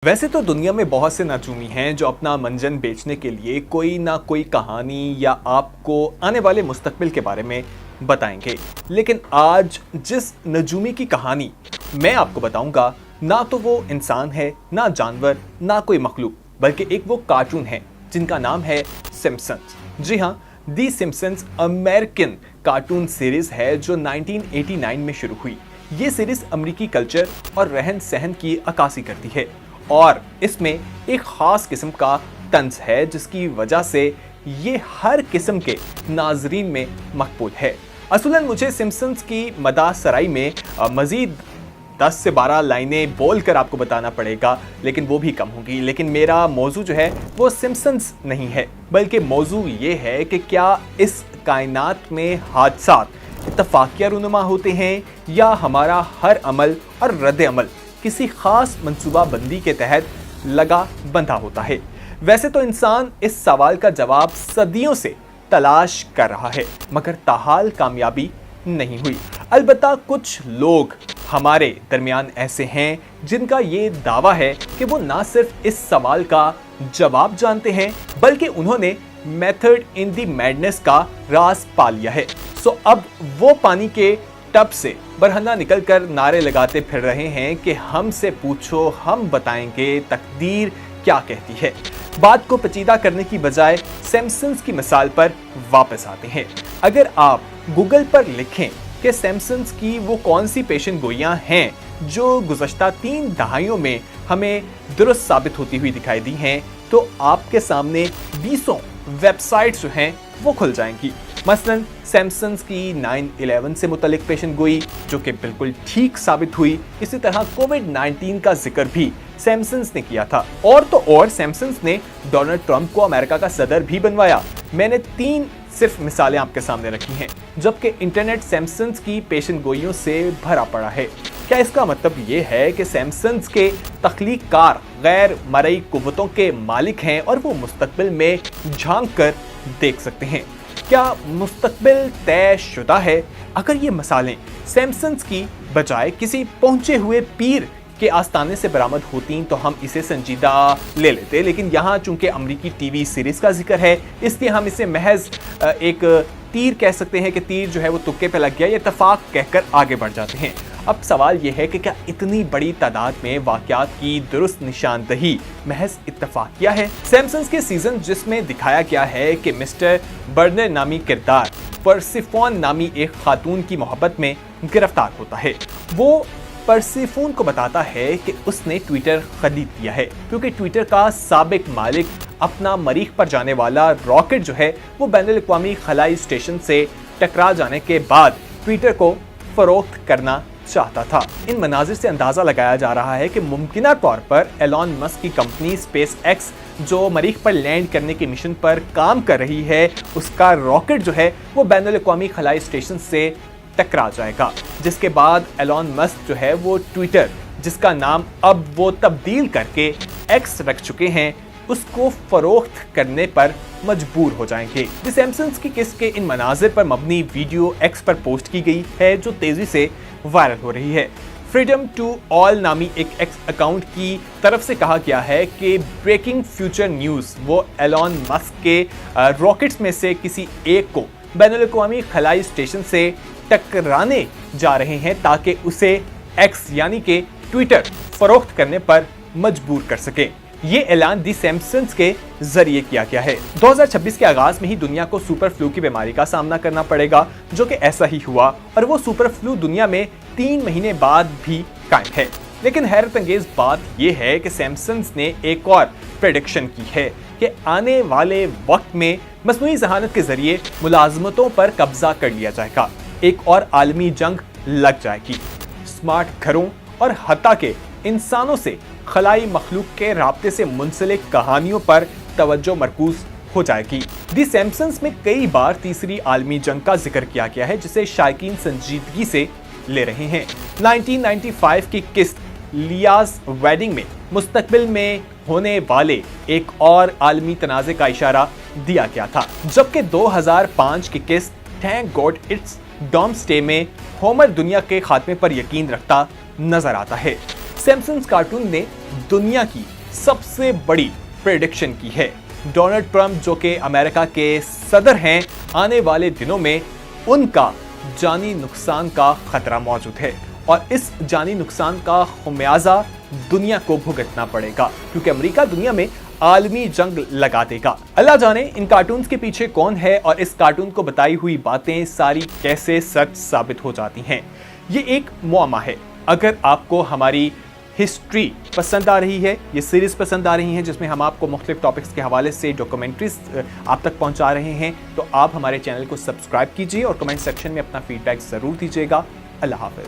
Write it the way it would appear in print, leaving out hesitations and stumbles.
वैसे तो दुनिया में बहुत से नजूमी हैं जो अपना मंजन बेचने के लिए कोई ना कोई कहानी या आपको आने वाले मुस्तकबिल के बारे में बताएंगे, लेकिन आज जिस नजूमी की कहानी मैं आपको बताऊंगा, ना तो वो इंसान है, ना जानवर, ना कोई मखलूक, बल्कि एक वो कार्टून है जिनका नाम है सिम्पसन्स। जी हाँ, दी सिम्पसन्स अमेरिकन कार्टून सीरीज है जो 1989 में शुरू हुई। ये सीरीज अमेरिकी कल्चर और रहन सहन की अक्कासी करती है और इसमें एक खास किस्म का तंज है जिसकी वजह से ये हर किस्म के नाजरीन में मकबूल है। असलन मुझे सिम्पसन्स की मदासराई में मजीद 10 से 12 लाइनें बोलकर आपको बताना पड़ेगा, लेकिन वो भी कम होगी। लेकिन मेरा मौजू जो है वो सिम्पसन्स नहीं है, बल्कि मौजू ये है कि क्या इस कायनात में हादसात इत्तफाकिया रुनुमा होते हैं या हमारा हर अमल और रद्द अमल किसी खास मंसूबा बंदी के तहत लगा बंधा होता है। वैसे तो इंसान इस सवाल का जवाब सदियों से तलाश कर रहा है, मगर ताहाल कामयाबी नहीं हुई। अलबत्ता कुछ लोग हमारे दरमियान ऐसे हैं जिनका ये दावा है कि वो ना सिर्फ इस सवाल का जवाब जानते हैं, बल्कि उन्होंने मेथड इन द मैडनेस का राज पा लिया है। सो अब वो पानी के टब से बरहना निकलकर नारे लगाते फिर रहे हैं कि हमसे पूछो, हम बताएंगे तकदीर क्या कहती है। बात को पेचीदा करने की बजाय सिम्पसन्स की मिसाल पर वापस आते हैं। अगर आप गूगल पर लिखें कि सिम्पसन्स की वो कौन सी पेशन गोइयां हैं जो गुज़श्ता 3 दहाइयों में हमें दुरुस्त साबित होती हुई दिखाई दी हैं, तो आपके सामने 20 वेबसाइट्स जो हैं वो खुल जाएंगी। मसलन सिम्पसन्स की 9/11 से मुतल्लिक पेशन गोई जो कि बिल्कुल ठीक साबित हुई। इसी तरह कोविड-19 का जिक्र भी सिम्पसन्स ने किया था। और तो और सिम्पसन्स ने डोनाल्ड ट्रंप को अमेरिका का सदर भी बनवाया। मैंने 3 सिर्फ मिसालें आपके सामने रखी हैं, जबकि इंटरनेट सिम्पसन्स की पेशन गोइयों से भरा पड़ा है। क्या इसका मतलब ये है कि सिम्पसन्स के तख्लीककार गैर मरई कुव्वतों के मालिक हैं और वो मुस्तकबिल में झांक कर देख सकते हैं? क्या मुस्तकबिल तय शुदा है? अगर ये मसालें सिम्पसन्स की बजाय किसी पहुंचे हुए पीर के आस्ताने से बरामद होती तो हम इसे संजीदा ले लेते, लेकिन यहाँ चूंकि अमरीकी टीवी सीरीज का जिक्र है, इसलिए हम इसे महज एक तीर कह सकते हैं कि तीर जो है वो तुक्के पे लग गया, ये इत्तफाक कहकर आगे बढ़ जाते हैं। अब सवाल यह है कि क्या इतनी बड़ी तादाद में वाकयात की दुरुस्त निशानदही महज इत्तफाकिया है? सिम्पसन्स के सीजन जिसमें दिखाया गया है कि मिस्टर बर्नर नामी किरदार पर्सिफोन नामी एक खातून की मोहब्बत में गिरफ्तार होता है। वो पर्सिफोन को बताता है कि उसने ट्विटर खरीद लिया है क्योंकि ट्विटर का साबिक मालिक अपना मरीख पर जाने वाला रॉकेट जो है वो बैनुल-अक़वामी खलाई स्टेशन से टकरा जाने के बाद ट्विटर को फरोख्त करना चाहता था। इन मनाजिर से अंदाजा लगाया जा रहा है कि मुमकिना तौर पर एलॉन मस्क की कंपनी स्पेस एक्स जो मरीख पर लैंड करने के मिशन पर काम कर रही है, उसका रॉकेट जो है वो बैनुल-अक़वामी खलाई स्टेशन से टकरा जाएगा, जिसके बाद एलॉन मस्क जो है वो ट्विटर, जिसका नाम अब वो तब्दील करके एक्स रख चुके हैं, उसको फरोख्त करने पर मजबूर हो जाएंगे। द सिम्पसन्स की किस्त के इन मनाजिर पर मबनी वीडियो एक्स पर पोस्ट की गई है जो तेजी से वायरल हो रही है। फ्रीडम टू ऑल नामी एक एक्स अकाउंट की तरफ से कहा गया है कि ब्रेकिंग फ्यूचर न्यूज़ वो एलॉन मस्क के रॉकेट्स में से किसी एक को बैनुल-अक़वामी खलाई स्टेशन से टकराने जा रहे हैं ताकि उसे एक्स यानी कि ट्विटर फरोख्त करने पर मजबूर कर सके। ये ऐलान दी सिम्पसन्स के जरिए किया गया है। 2026 के आगाज में ही दुनिया को सुपर फ्लू की बीमारी का सामना करना पड़ेगा, जो कि ऐसा ही हुआ और वो सुपर फ्लू दुनिया में 3 महीने बाद भी कायम है। लेकिन हैरत अंगेज बात यह है कि सिम्पसन्स ने एक और प्रेडिक्शन की है कि आने वाले वक्त में मसनूई ज़हानत के जरिए मुलाजमतों पर कब्जा कर लिया जाएगा, एक और आलमी जंग लग जाएगी, स्मार्ट घरों और हत्ता के इंसानों से खलाई मखलूक के राब्ते से मुंसलिक कहानियों पर तवज्जो मरकूज हो जाएगी। दी सिम्पसन्स में कई बार तीसरी आलमी जंग का जिक्र किया गया है जिसे शायकीन संजीदगी से ले रहे हैं। 1995 की किस्त लियाज वेडिंग में मुस्तकबिल में होने वाले एक और आलमी तनाज़े का इशारा दिया गया था, जबकि 2005 की किस्त थैंक गॉड इट्स डॉम्सडे में होमर दुनिया के खात्मे पर यकीन रखता नजर आता है। सिम्पसन्स कार्टून ने दुनिया की सबसे बड़ी प्रेडिक्शन की है। डोनाल्ड ट्रंप जो कि अमेरिका के सदर हैं, आने वाले दिनों में उनका जानी नुकसान का खतरा मौजूद है और इस जानी नुकसान का खुमियाजा दुनिया को भुगतना पड़ेगा, क्योंकि अमेरिका दुनिया में आलमी जंग लगा देगा। अल्लाह जाने इन कार्टून्स के पीछे कौन है और इस कार्टून को बताई हुई बातें सारी कैसे सच साबित हो जाती हैं। ये एक मुअम्मा है। अगर आपको हमारी हिस्ट्री पसंद आ रही है, ये सीरीज पसंद आ रही हैं जिसमें हम आपको मुख्तलिफ टॉपिक्स के हवाले से डॉक्यूमेंट्रीज आप तक पहुंचा रहे हैं, तो आप हमारे चैनल को सब्सक्राइब कीजिए और कमेंट सेक्शन में अपना फीडबैक ज़रूर दीजिएगा। अल्लाह हाफ़िज़।